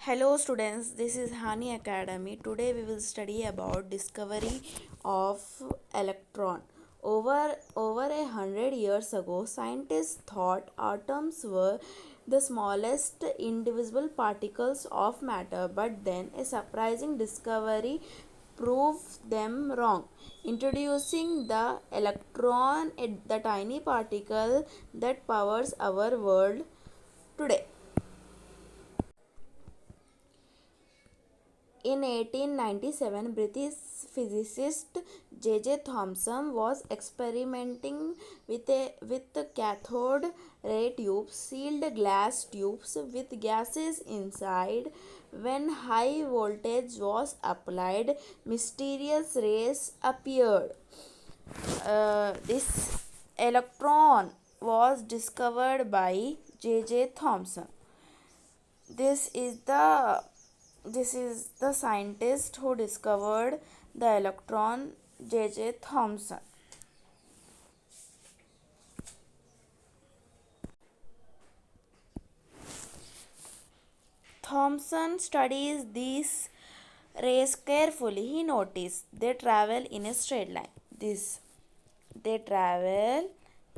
Hello students, this is Hani Academy. Today we will study about discovery of electron. Over 100 years ago, scientists thought atoms were the smallest indivisible particles of matter, but then a surprising discovery proved them wrong. Introducing the electron, the tiny particle that powers our world today. In 1897, British physicist J. Thomson was experimenting with cathode ray tubes, sealed glass tubes with gases inside. When high voltage was applied, mysterious rays appeared. This electron was discovered by J. Thomson. This is the this is the scientist who discovered the electron, J. Thomson. Thomson studies these rays carefully. He noticed they travel in a straight line. They travel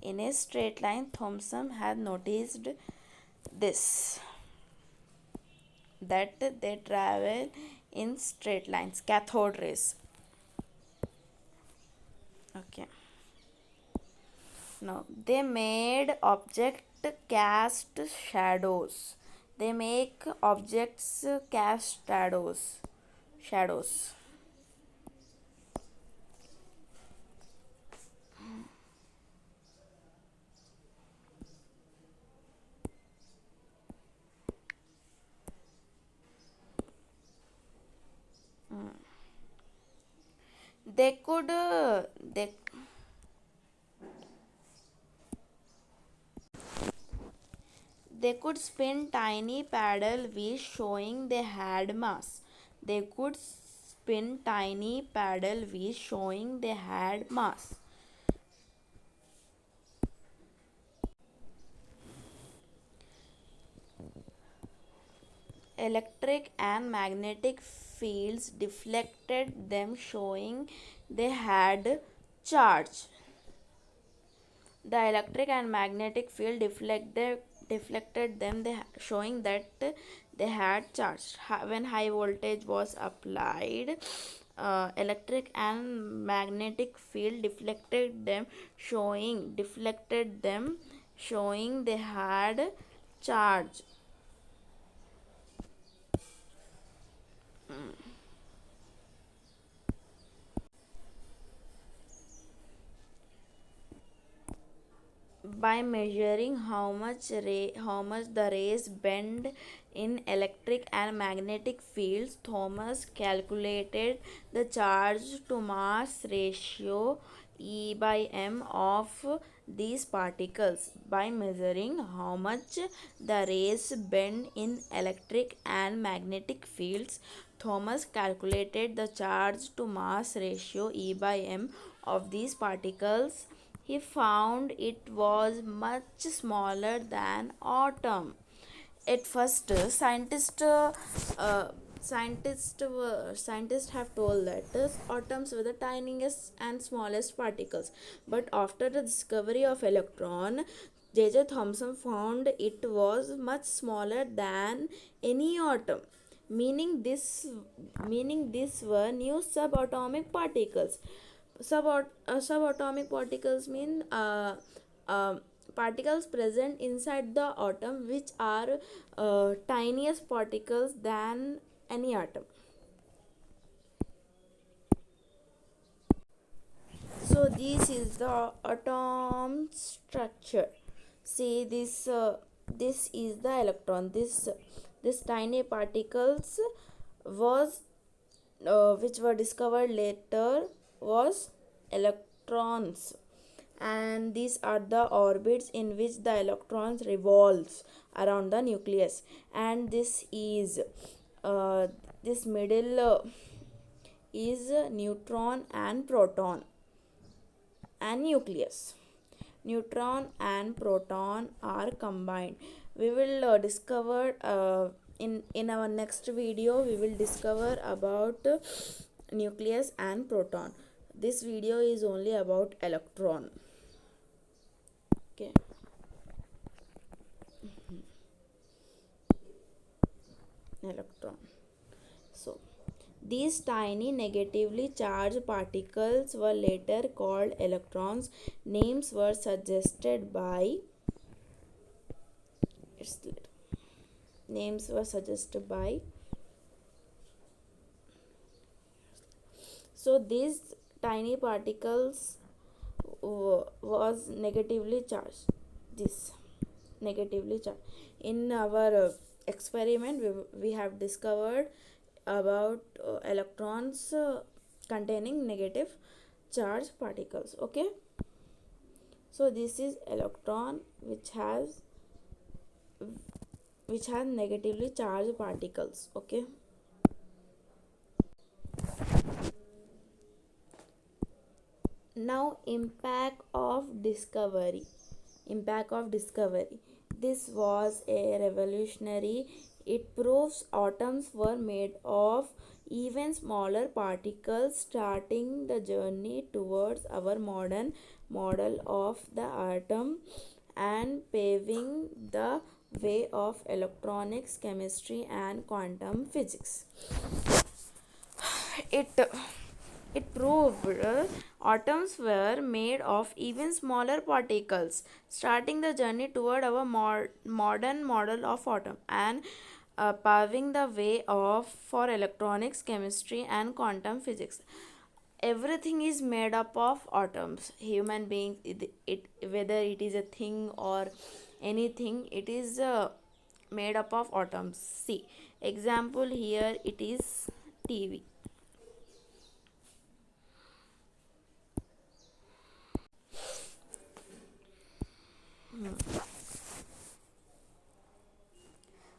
in a straight line. Thomson had noticed this, that they travel in straight lines, cathode rays. Okay. Now they made object cast shadows. They make objects cast shadows. They could they could spin tiny paddle wheels showing they had mass. They could spin tiny paddle wheels showing they had mass. Electric and magnetic fields deflected them, showing they had charge. The electric and magnetic field deflected them, showing that they had charge. When high voltage was applied, electric and magnetic field deflected them, showing they had charge. By measuring how much the rays bend in electric and magnetic fields, Thomas calculated the charge to mass ratio E by m of these particles. By measuring how much the rays bend in electric and magnetic fields, Thomas calculated the charge to mass ratio E by m of these particles. He found it was much smaller than atom. At first, scientists have told that atoms were the tiniest and smallest particles. But after the discovery of electron, J. Thomson found it was much smaller than any atom, meaning this were new subatomic particles. Subatomic particles mean particles present inside the atom which are tiniest particles than any atom. So this is the atom structure. See this is the electron. This tiny particles was which were discovered later was electrons, and these are the orbits in which the electrons revolves around the nucleus. And uh, this middle is neutron and proton and nucleus. Neutron and proton are combined. We will discover in our next video we will discover about nucleus and proton. This video is only about electron. Okay. Electron. So these tiny negatively charged particles were later called electrons. Names were suggested by names were suggested by so these tiny particles was negatively charged. This negatively charged. In our experiment we have discovered about electrons containing negative charged particles. Okay, so this is electron which has negatively charged particles. Okay, now impact of discovery. This was a revolutionary. It proves atoms were made of even smaller particles, starting the journey towards our modern model of the atom and paving the way of electronics, chemistry, and quantum physics. It it proved atoms were made of even smaller particles, starting the journey toward our modern model of atom and paving the way of for electronics, chemistry, and quantum physics. Everything is made up of atoms. Human beings, it whether it is a thing or anything, it is made up of atoms. See, example here it is TV.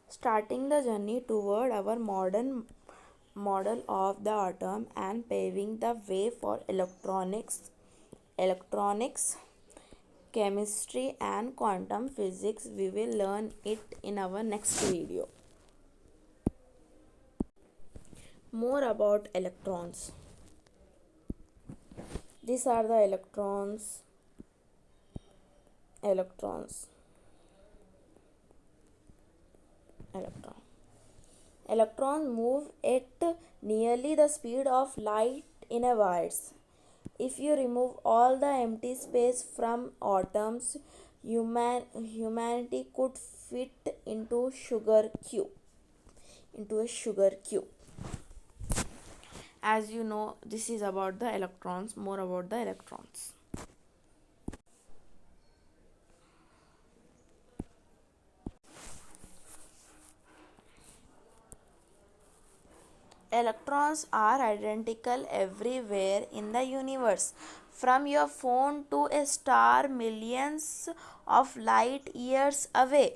Starting the journey toward our modern model of the atom and paving the way for electronics, chemistry, and quantum physics. We will learn it in our next video. More about electrons. These are the electrons. Electrons. Electron. Electrons move at nearly the speed of light in a waltz. If you remove all the empty space from atoms, humanity could fit into a sugar cube. As you know, this is about the electrons. More about the electrons. Electrons are identical everywhere in the universe, from your phone to a star millions of light years away.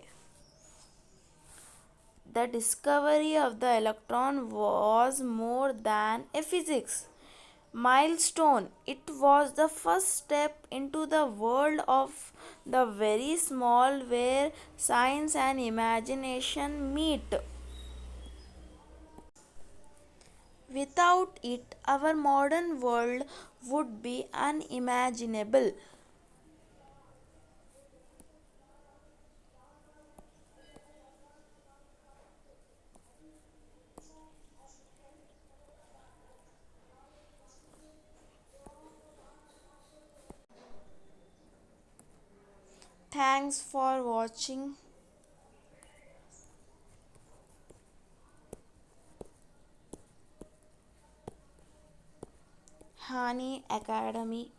The discovery of the electron was more than a physics milestone. It was the first step into the world of the very small where science and imagination meet. Without it, our modern world would be unimaginable. Thanks for watching. Hani Academy.